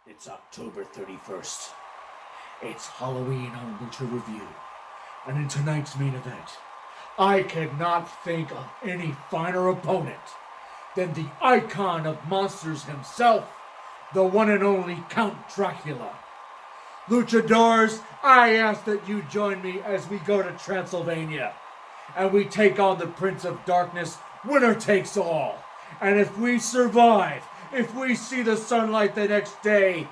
It's October 31st. It's Halloween on Lucha Review. And in tonight's main event, I cannot think of any finer opponent than the icon of monsters himself, the one and only Count Dracula. Luchadors, I ask that you join me as we go to Transylvania and we take on the Prince of Darkness, winner takes all. And if we survive, if we see the sunlight the next day,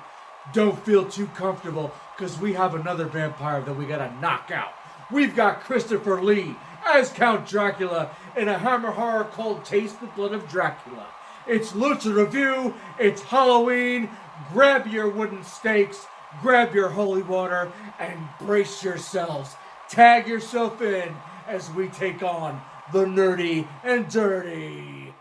don't feel too comfortable, because we have another vampire that we gotta knock out. We've got Christopher Lee as Count Dracula in a Hammer horror called Taste the Blood of Dracula. It's Lucha Review, it's Halloween. Grab your wooden stakes, grab your holy water, and brace yourselves. Tag yourself in as we take on the nerdy and dirty.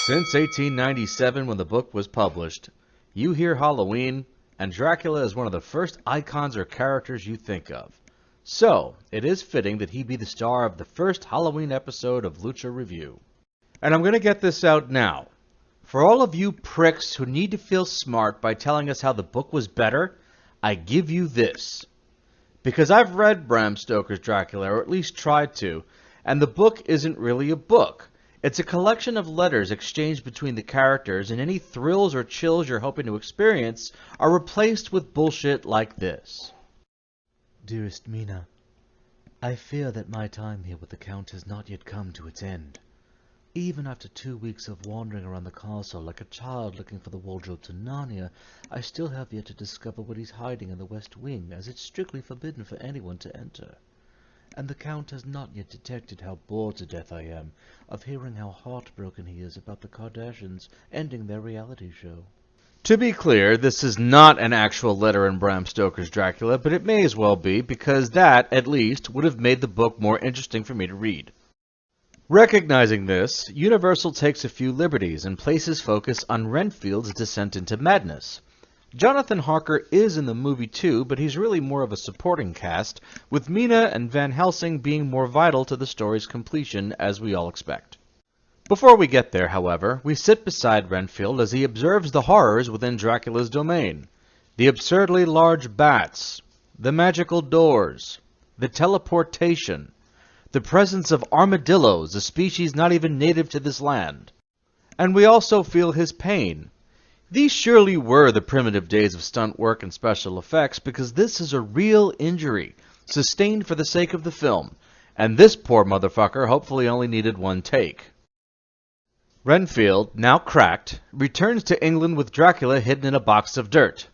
Since 1897, when the book was published, you hear Halloween, and Dracula is one of the first icons or characters you think of. So, it is fitting that he be the star of the first Halloween episode of Lucha Review. And I'm going to get this out now. For all of you pricks who need to feel smart by telling us how the book was better, I give you this. Because I've read Bram Stoker's Dracula, or at least tried to, and the book isn't really a book. It's a collection of letters exchanged between the characters, and any thrills or chills you're hoping to experience are replaced with bullshit like this. Dearest Mina, I fear that my time here with the Count has not yet come to its end. Even after 2 weeks of wandering around the castle like a child looking for the wardrobe to Narnia, I still have yet to discover what he's hiding in the West Wing, as it's strictly forbidden for anyone to enter. And the Count has not yet detected how bored to death I am of hearing how heartbroken he is about the Kardashians ending their reality show. To be clear, this is not an actual letter in Bram Stoker's Dracula, but it may as well be, because that, at least, would have made the book more interesting for me to read. Recognizing this, Universal takes a few liberties and places focus on Renfield's descent into madness. Jonathan Harker is in the movie too, but he's really more of a supporting cast, with Mina and Van Helsing being more vital to the story's completion, as we all expect. Before we get there, however, we sit beside Renfield as he observes the horrors within Dracula's domain. The absurdly large bats, the magical doors, the teleportation, the presence of armadillos, a species not even native to this land. And we also feel his pain. These surely were the primitive days of stunt work and special effects, because this is a real injury, sustained for the sake of the film, and this poor motherfucker hopefully only needed one take. Renfield, now cracked, returns to England with Dracula hidden in a box of dirt.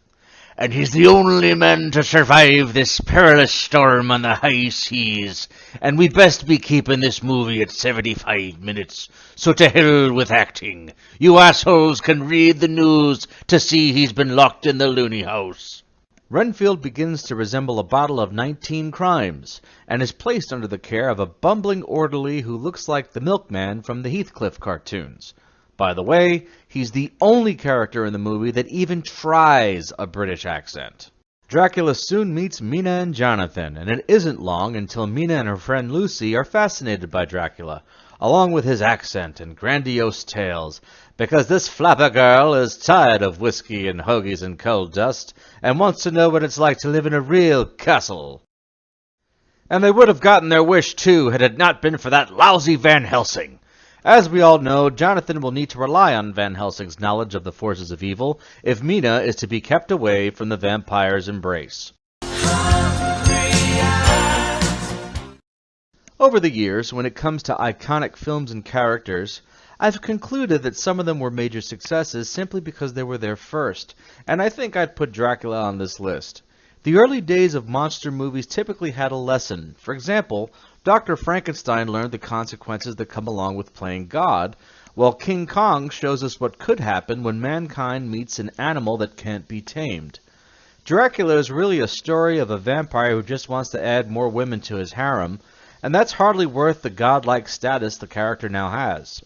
And he's the only man to survive this perilous storm on the high seas, and we'd best be keeping this movie at 75 minutes, so to hell with acting. You assholes can read the news to see he's been locked in the loony house. Renfield begins to resemble a bottle of 19 crimes, and is placed under the care of a bumbling orderly who looks like the milkman from the Heathcliff cartoons. By the way, he's the only character in the movie that even tries a British accent. Dracula soon meets Mina and Jonathan, and it isn't long until Mina and her friend Lucy are fascinated by Dracula, along with his accent and grandiose tales, because this flapper girl is tired of whiskey and hoagies and coal dust, and wants to know what it's like to live in a real castle. And they would have gotten their wish, too, had it not been for that lousy Van Helsing. As we all know, Jonathan will need to rely on Van Helsing's knowledge of the forces of evil if Mina is to be kept away from the vampire's embrace. Over the years, when it comes to iconic films and characters, I've concluded that some of them were major successes simply because they were there first, and I think I'd put Dracula on this list. The early days of monster movies typically had a lesson. For example, Dr. Frankenstein learned the consequences that come along with playing God, while King Kong shows us what could happen when mankind meets an animal that can't be tamed. Dracula is really a story of a vampire who just wants to add more women to his harem, and that's hardly worth the godlike status the character now has.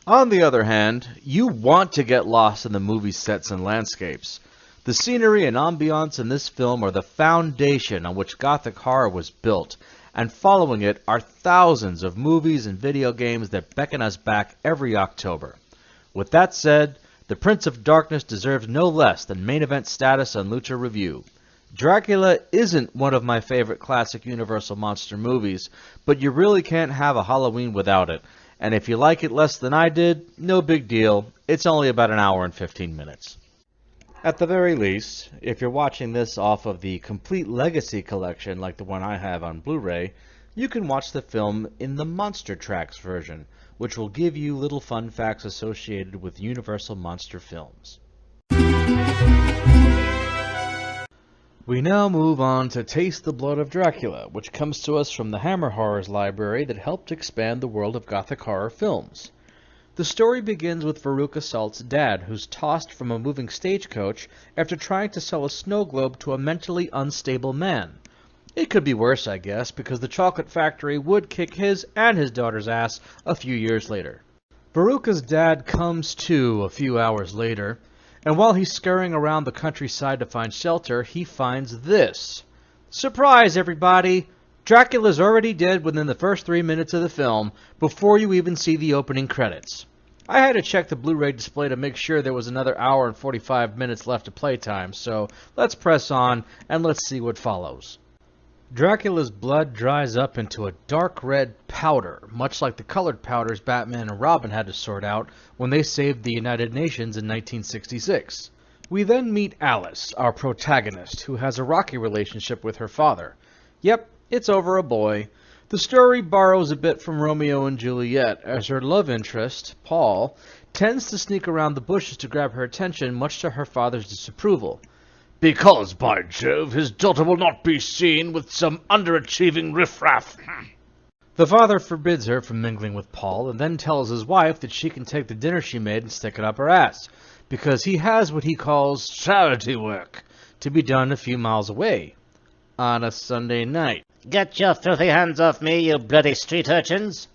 On the other hand, you want to get lost in the movie sets and landscapes. The scenery and ambiance in this film are the foundation on which Gothic horror was built, and following it are thousands of movies and video games that beckon us back every October. With that said, The Prince of Darkness deserves no less than main event status on Lucha Review. Dracula isn't one of my favorite classic Universal monster movies, but you really can't have a Halloween without it, and if you like it less than I did, no big deal, it's only about an hour and 15 minutes. At the very least, if you're watching this off of the Complete Legacy collection like the one I have on Blu-ray, you can watch the film in the Monster Tracks version, which will give you little fun facts associated with Universal monster films. We now move on to Taste the Blood of Dracula, which comes to us from the Hammer Horrors library that helped expand the world of Gothic horror films. The story begins with Veruca Salt's dad, who's tossed from a moving stagecoach after trying to sell a snow globe to a mentally unstable man. It could be worse, I guess, because the chocolate factory would kick his and his daughter's ass a few years later. Veruca's dad comes to a few hours later, and while he's scurrying around the countryside to find shelter, he finds this. Surprise, everybody! Dracula's already dead within the first 3 minutes of the film, before you even see the opening credits. I had to check the Blu-ray display to make sure there was another hour and 45 minutes left of playtime, so let's press on and let's see what follows. Dracula's blood dries up into a dark red powder, much like the colored powders Batman and Robin had to sort out when they saved the United Nations in 1966. We then meet Alice, our protagonist, who has a rocky relationship with her father. Yep, it's over a boy. The story borrows a bit from Romeo and Juliet, as her love interest, Paul, tends to sneak around the bushes to grab her attention, much to her father's disapproval. Because, by Jove, his daughter will not be seen with some underachieving riffraff. The father forbids her from mingling with Paul, and then tells his wife that she can take the dinner she made and stick it up her ass, because he has what he calls charity work, to be done a few miles away, on a Sunday night. Get your filthy hands off me, you bloody street urchins!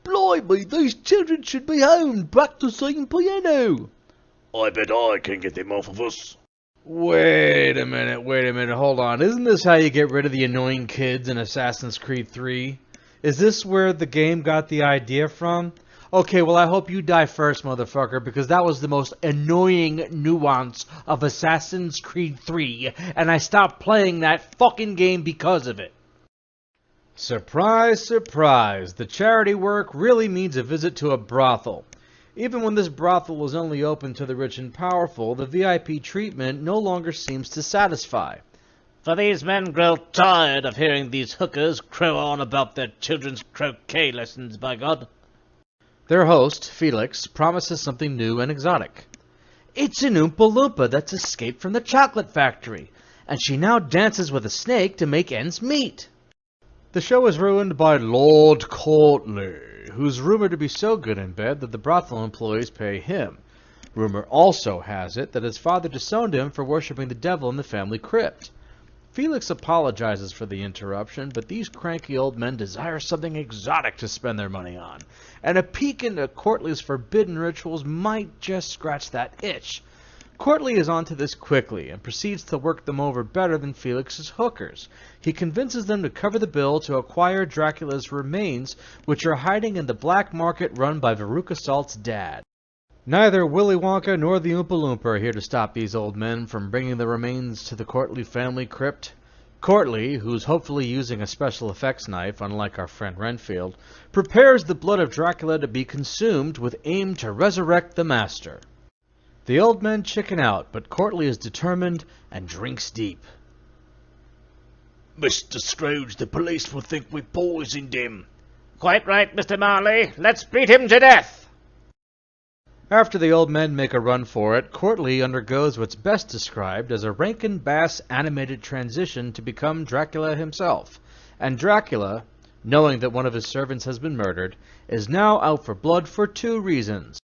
Blimey, these children should be home, practicing piano. I bet I can get them off of us. Wait a minute, hold on. Isn't this how you get rid of the annoying kids in Assassin's Creed 3? Is this where the game got the idea from? Okay, well I hope you die first, motherfucker, because that was the most annoying nuance of Assassin's Creed 3, and I stopped playing that fucking game because of it. Surprise, surprise, the charity work really means a visit to a brothel. Even when this brothel is only open to the rich and powerful, the VIP treatment no longer seems to satisfy. For these men grow tired of hearing these hookers crow on about their children's croquet lessons, by God. Their host, Felix, promises something new and exotic. It's an Oompa Loompa that's escaped from the chocolate factory, and she now dances with a snake to make ends meet. The show is ruined by Lord Courtly, who's rumored to be so good in bed that the brothel employees pay him. Rumor also has it that his father disowned him for worshipping the devil in the family crypt. Felix apologizes for the interruption, but these cranky old men desire something exotic to spend their money on, and a peek into Courtly's forbidden rituals might just scratch that itch. Courtly is onto this quickly and proceeds to work them over better than Felix's hookers. He convinces them to cover the bill to acquire Dracula's remains, which are hiding in the black market run by Veruca Salt's dad. Neither Willy Wonka nor the Oompa Loompa are here to stop these old men from bringing the remains to the Courtly family crypt. Courtly, who's hopefully using a special effects knife, unlike our friend Renfield, prepares the blood of Dracula to be consumed with aim to resurrect the master. The old men chicken out, but Courtly is determined and drinks deep. Mr. Scrooge, the police will think we poisoned him. Quite right, Mr. Marley. Let's beat him to death! After the old men make a run for it, Courtly undergoes what's best described as a Rankin Bass animated transition to become Dracula himself. And Dracula, knowing that one of his servants has been murdered, is now out for blood for two reasons.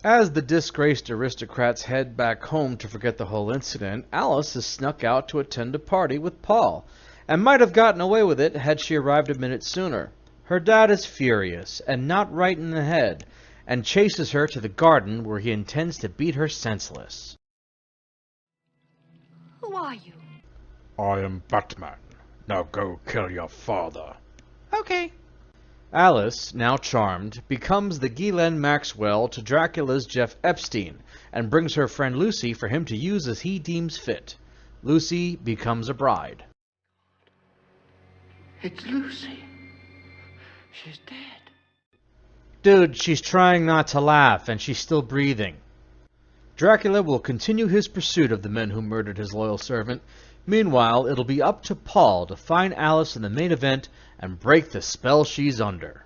As the disgraced aristocrats head back home to forget the whole incident, Alice is snuck out to attend a party with Paul, and might have gotten away with it had she arrived a minute sooner. Her dad is furious, and not right in the head, and chases her to the garden where he intends to beat her senseless. Who are you? I am Batman. Now go kill your father. Okay. Alice, now charmed, becomes the Ghislaine Maxwell to Dracula's Jeff Epstein and brings her friend Lucy for him to use as he deems fit. Lucy becomes a bride. It's Lucy. She's dead. Dude, she's trying not to laugh, and she's still breathing. Dracula will continue his pursuit of the men who murdered his loyal servant. Meanwhile, it'll be up to Paul to find Alice in the main event and break the spell she's under.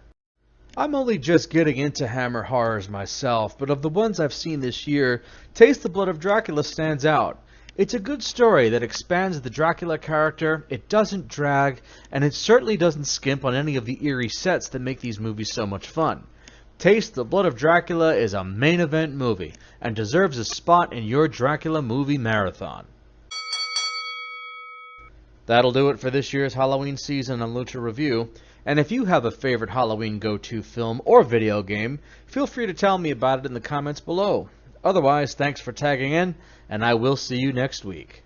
I'm only just getting into Hammer horrors myself, but of the ones I've seen this year, Taste the Blood of Dracula stands out. It's a good story that expands the Dracula character, it doesn't drag, and it certainly doesn't skimp on any of the eerie sets that make these movies so much fun. Taste the Blood of Dracula is a main event movie, and deserves a spot in your Dracula movie marathon. That'll do it for this year's Halloween season on Lucha Review, and if you have a favorite Halloween go-to film or video game, feel free to tell me about it in the comments below. Otherwise, thanks for tagging in, and I will see you next week.